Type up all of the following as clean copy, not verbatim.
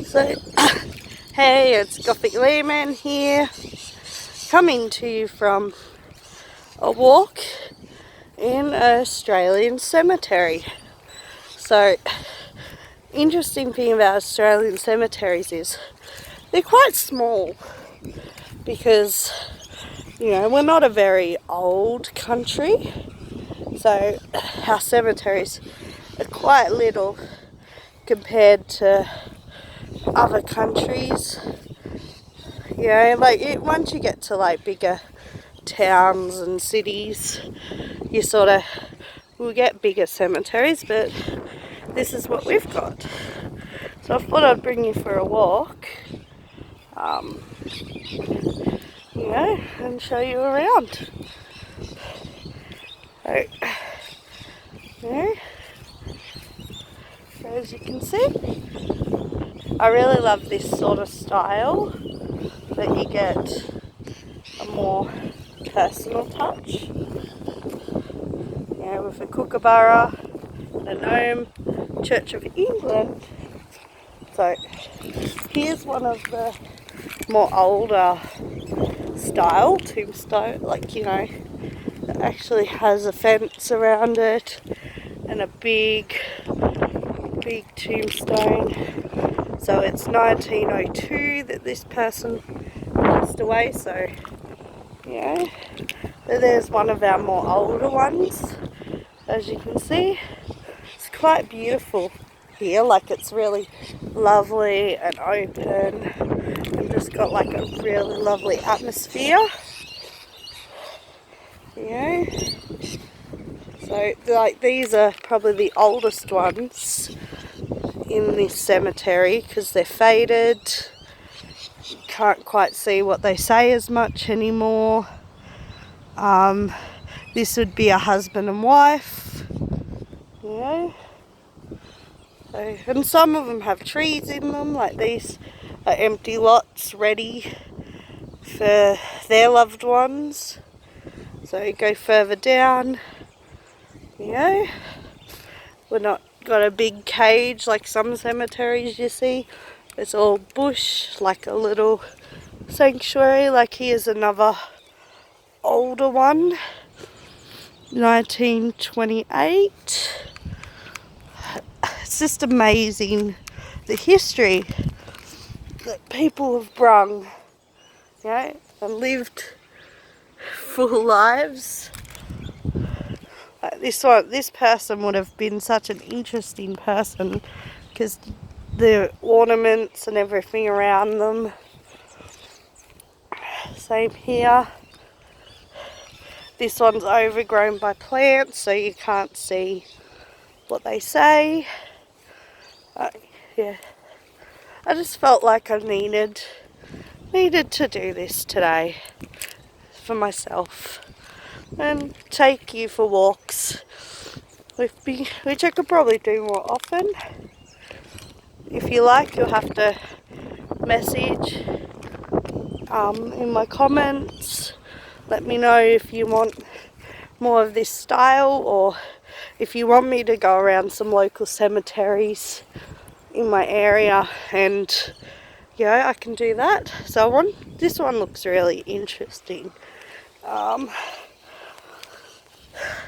So, hey, it's Gothic Layman here, coming to you from a walk in an Australian cemetery. So, interesting thing about Australian cemeteries is they're quite small because, you know, we're not a very old country, so our cemeteries are quite little compared to other countries. You know, like once you get to like bigger towns and cities, you sort of will get bigger cemeteries, but this is what we've got. So I thought I'd bring you for a walk, you know, and show you around. So, you know, so as you can see, I really love this sort of style, that you get a more personal touch. You know, with the Kookaburra, the Gnome, Church of England. So here's one of the more older style tombstone, like, you know, that actually has a fence around it and a big tombstone. So it's 1902 that this person passed away, so yeah. So there's one of our more older ones. As you can see, it's quite beautiful here, like it's really lovely and open and just got like a really lovely atmosphere. You know, so like these are probably the oldest ones in this cemetery because they're faded. You can't quite see what they say as much anymore. This would be a husband and wife, you know. So, and some of them have trees in them, like these are empty lots ready for their loved ones. So you go further down, you know, we're not got a big cage like some cemeteries you see. It's all bush, like a little sanctuary. Like here's another older one, 1928. It's just amazing the history that people have brung, you know, and lived full lives. Like this person would have been such an interesting person because the ornaments and everything around them. Same here. This one's overgrown by plants, so you can't see what they say. Yeah, I just felt like I needed to do this today for myself and take you for walks with me, which I could probably do more often. If you like, you'll have to message in my comments. Let me know if you want more of this style, or if you want me to go around some local cemeteries in my area, and yeah, I can do that. So this one looks really interesting.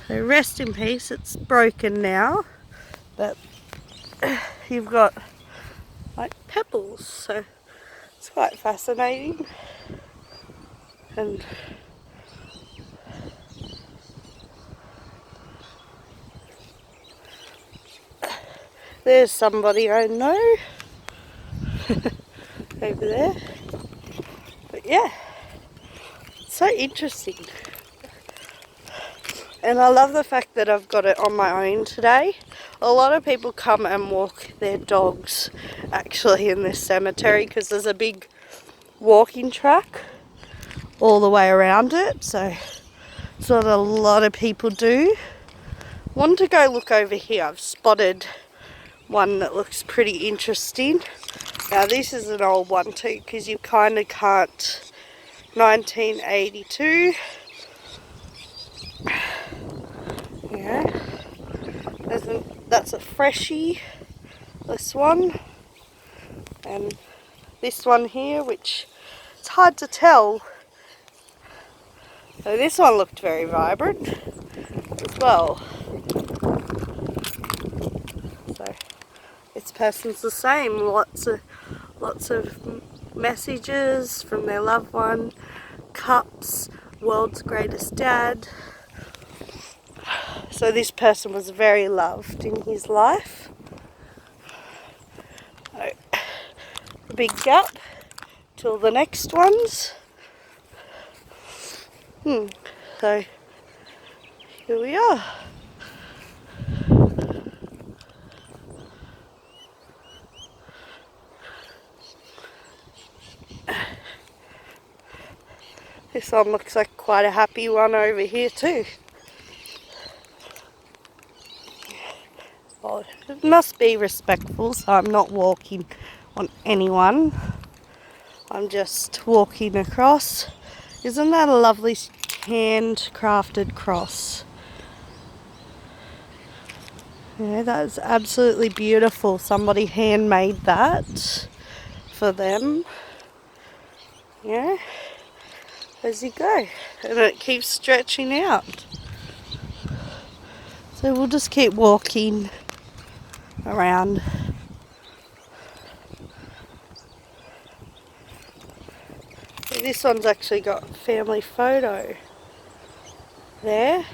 So rest in peace. It's broken now, but you've got like pebbles, so it's quite fascinating. And there's somebody I know over there. But yeah, it's so interesting. And I love the fact that I've got it on my own today. A lot of people come and walk their dogs actually in this cemetery because there's a big walking track all the way around it. So it's what a lot of people do. Want to go look over here. I've spotted one that looks pretty interesting. Now this is an old one too, because you kind of can't. 1982. Yeah, that's a freshie. this one, and this one here, which it's hard to tell. So this one looked very vibrant as well. So this person's the same. Lots of messages from their loved one, cups, world's greatest dad. So this person was very loved in his life. So, a big gap till the next ones. So here we are. This one looks like quite a happy one over here too. Well, it must be respectful, so I'm not walking on anyone. I'm just walking across. Isn't that a lovely handcrafted cross? Yeah, that is absolutely beautiful. Somebody handmade that for them. Yeah, as you go. And it keeps stretching out. So we'll just keep walking around. So this one's actually got a family photo there.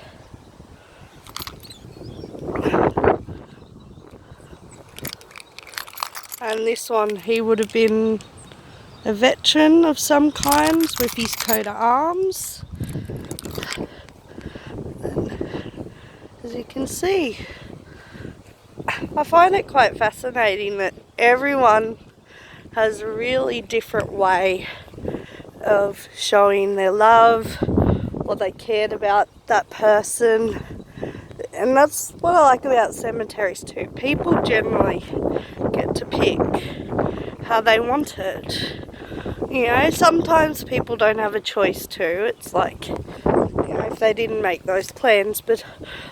And this one, he would have been a veteran of some kind with his coat of arms. And as you can see, I find it quite fascinating that everyone has a really different way of showing their love, what they cared about that person. And that's what I like about cemeteries too. People generally get to pick how they want it. You know, sometimes people don't have a choice too. It's like, you know, if they didn't make those plans, but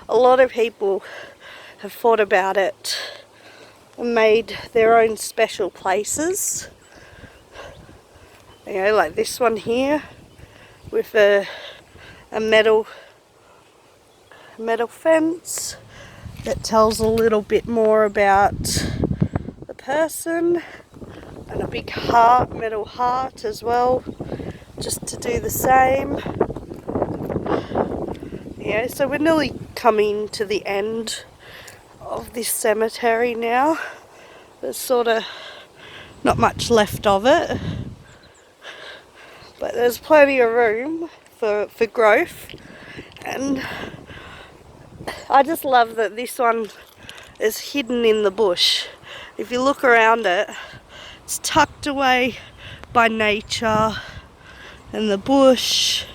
a lot of people have thought about it and made their own special places. You know, like this one here with a metal fence that tells a little bit more about the person, and a big heart, metal heart as well, just to do the same. Yeah, so we're nearly coming to the end of this cemetery now. There's sort of not much left of it, but there's plenty of room for growth. And I just love that this one is hidden in the bush. If you look around it, it's tucked away by nature and the bush,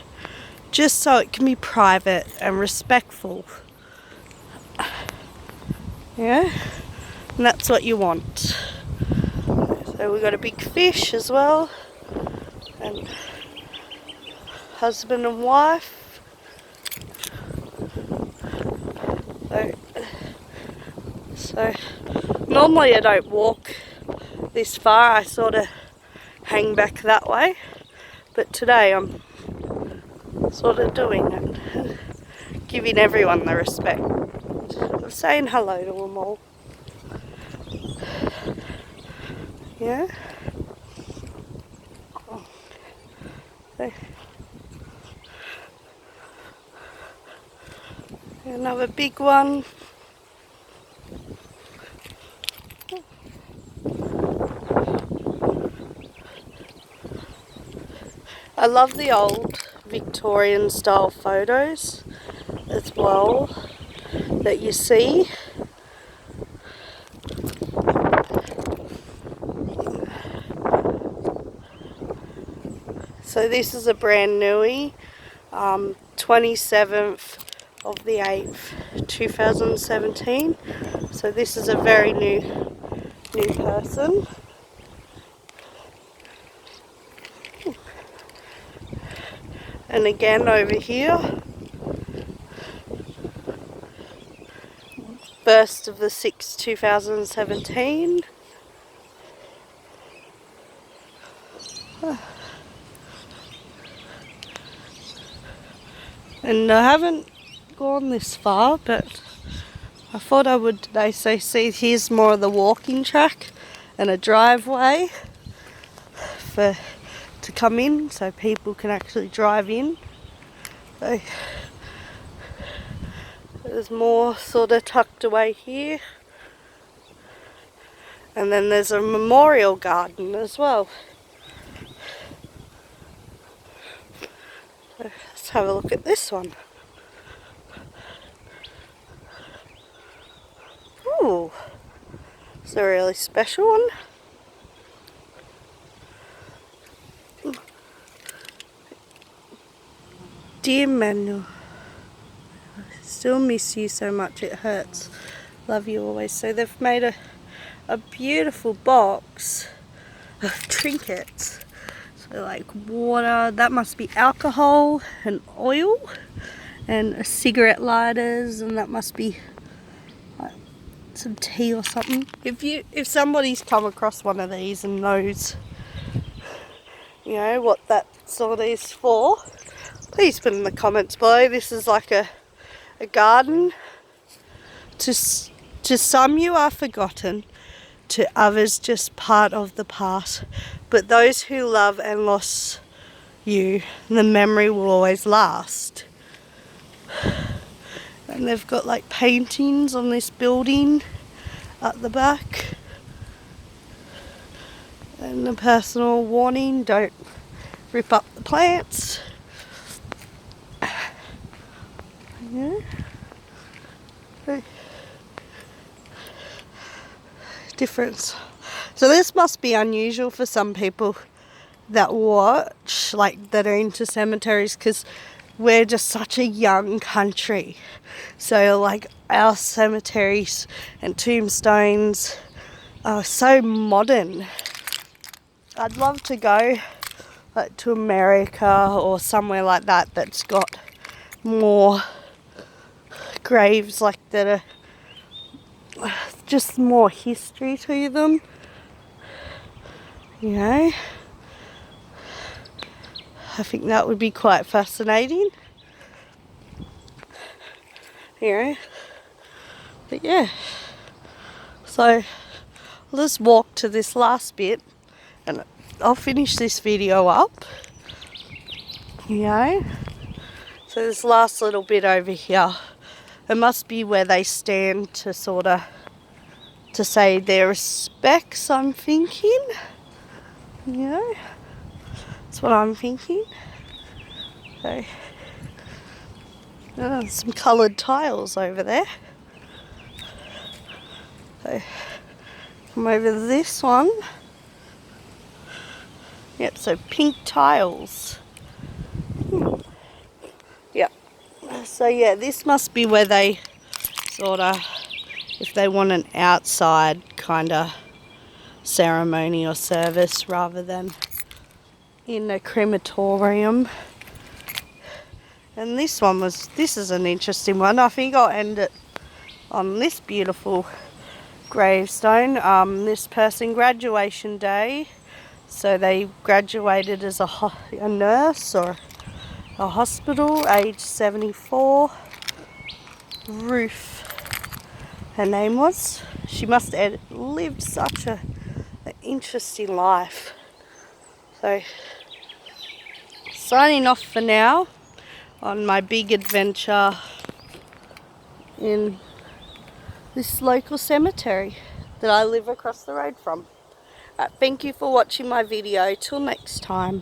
just so it can be private and respectful. Yeah, and that's what you want. So we've got a big fish as well, and husband and wife. So normally I don't walk this far, I sort of hang back that way, but today I'm sort of doing it, giving everyone the respect of saying hello to them all. Yeah. So, another big one. I love the old Victorian style photos as well that you see. So this is a brand newie, 27th of the 8th, 2017. So this is a very new person. And again over here, 1st of the 6th, 2017. And I haven't gone this far, but I thought I would today. So see, here's more of the walking track and a driveway to come in, so people can actually drive in. So there's more sort of tucked away here, and then there's a memorial garden as well. So let's have a look at this one. Ooh, it's a really special one. Dear Manuel, I still miss you so much, it hurts. Love you always. So they've made a beautiful box of trinkets. So like water, that must be alcohol and oil, and cigarette lighters, and that must be like some tea or something. If somebody's come across one of these and knows, you know, what that sort of is for, please put in the comments below. This is like a garden. To some you are forgotten, to others just part of the past. But those who love and lost you, the memory will always last. And they've got like paintings on this building at the back. And the personal warning, don't rip up the plants. Yeah. Difference. So this must be unusual for some people that watch, like that are into cemeteries, because we're just such a young country. So like our cemeteries and tombstones are so modern. I'd love to go like to America or somewhere like that that's got more graves like that are just more history to them, you know. I think that would be quite fascinating, you know. But yeah, so I'll just walk to this last bit and I'll finish this video up, you know. So this last little bit over here, it must be where they stand to sort of to say their respects, I'm thinking. You know, that's what I'm thinking. So some coloured tiles over there. So come over to this one. Yep, so pink tiles. Yep. So yeah, this must be where they sort of, if they want an outside kind of ceremony or service rather than in a crematorium. And this is an interesting one. I think I'll end it on this beautiful gravestone. This person, graduation day, so they graduated as a nurse or a hospital, age 74. Ruth, her name was. She must have lived such an interesting life. So, signing off for now on my big adventure in this local cemetery that I live across the road from. Thank you for watching my video. Till next time.